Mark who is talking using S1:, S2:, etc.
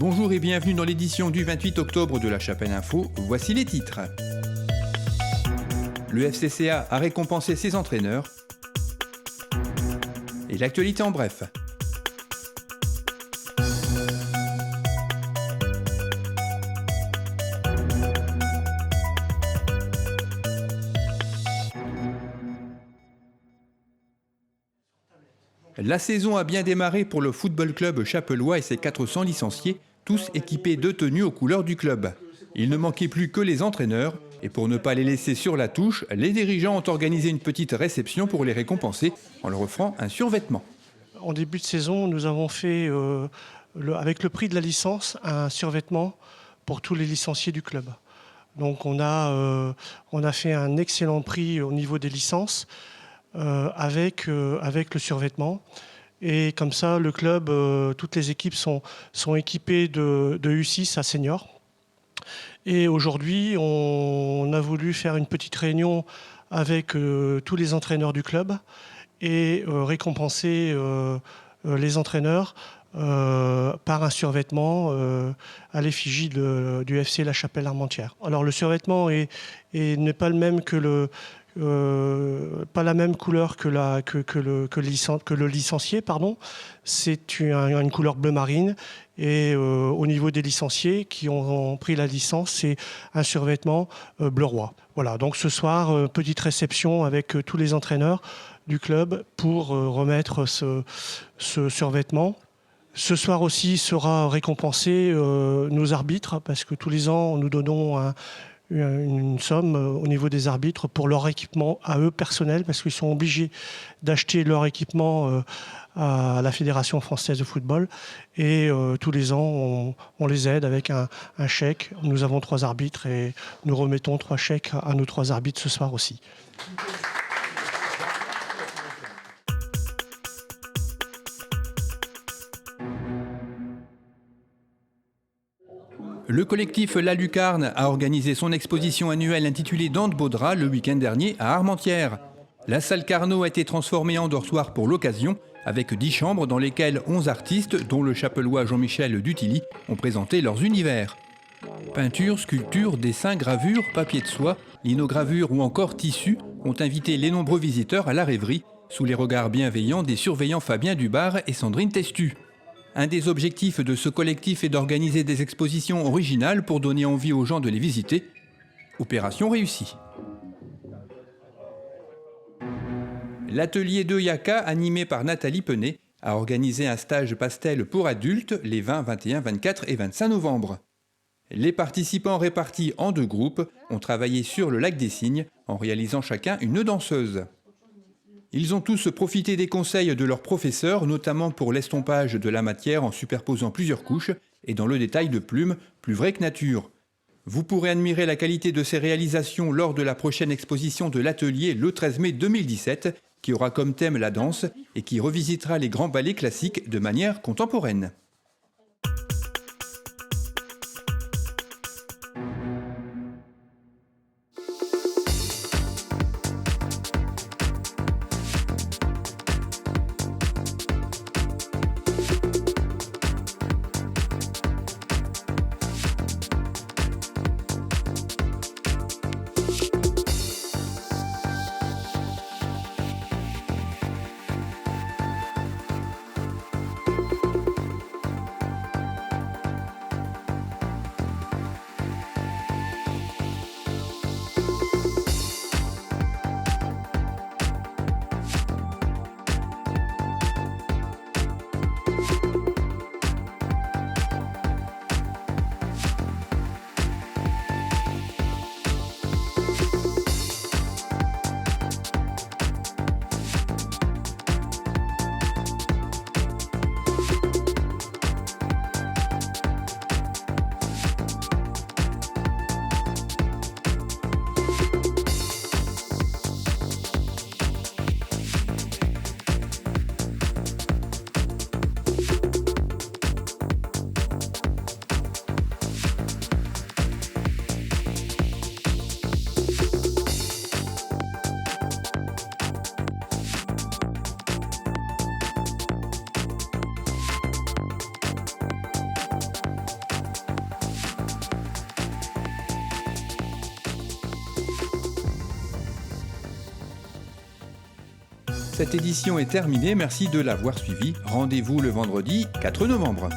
S1: Bonjour et bienvenue dans l'édition du 28 octobre de La Chapelle Info. Voici les titres. Le FCCA a récompensé ses entraîneurs. Et l'actualité en bref. La saison a bien démarré pour le football club chapellois et ses 400 licenciés, tous équipés de tenues aux couleurs du club. Il ne manquait plus que les entraîneurs, et pour ne pas les laisser sur la touche, les dirigeants ont organisé une petite réception pour les récompenser en leur offrant un survêtement.
S2: En début de saison, nous avons fait, avec le prix de la licence, un survêtement pour tous les licenciés du club. Donc on a fait un excellent prix au niveau des licences avec le survêtement. Et comme ça, le club, toutes les équipes sont équipées de U6 à senior. Et aujourd'hui, on a voulu faire une petite réunion avec tous les entraîneurs du club et récompenser les entraîneurs par un survêtement à l'effigie du FC La Chapelle-Armentières. Alors le survêtement n'est pas le même que pas la même couleur que le licencié, pardon. C'est une couleur bleu marine. Et au niveau des licenciés qui ont pris la licence, c'est un survêtement bleu roi. Voilà, donc ce soir, petite réception avec tous les entraîneurs du club pour remettre ce survêtement. Ce soir aussi sera récompensé nos arbitres, parce que tous les ans, nous donnons une somme au niveau des arbitres pour leur équipement à eux personnel, parce qu'ils sont obligés d'acheter leur équipement à la Fédération française de football. Et tous les ans, on les aide avec un chèque. Nous avons 3 arbitres et nous remettons 3 chèques à nos 3 arbitres ce soir aussi.
S1: Le collectif La Lucarne a organisé son exposition annuelle intitulée Dante Baudra le week-end dernier à Armentières. La salle Carnot a été transformée en dortoir pour l'occasion, avec 10 chambres dans lesquelles 11 artistes, dont le chapellois Jean-Michel Dutilly, ont présenté leurs univers. Peinture, sculpture, dessins, gravures, papier de soie, linogravure ou encore tissu ont invité les nombreux visiteurs à la rêverie, sous les regards bienveillants des surveillants Fabien Dubar et Sandrine Testu. Un des objectifs de ce collectif est d'organiser des expositions originales pour donner envie aux gens de les visiter. Opération réussie. L'atelier de Yaka, animé par Nathalie Penet, a organisé un stage pastel pour adultes les 20, 21, 24 et 25 novembre. Les participants répartis en 2 groupes ont travaillé sur le lac des Cygnes en réalisant chacun une danseuse. Ils ont tous profité des conseils de leurs professeurs, notamment pour l'estompage de la matière en superposant plusieurs couches et dans le détail de plumes, plus vrai que nature. Vous pourrez admirer la qualité de ces réalisations lors de la prochaine exposition de l'atelier le 13 mai 2017, qui aura comme thème la danse et qui revisitera les grands ballets classiques de manière contemporaine. Cette édition est terminée, merci de l'avoir suivie. Rendez-vous le vendredi 4 novembre.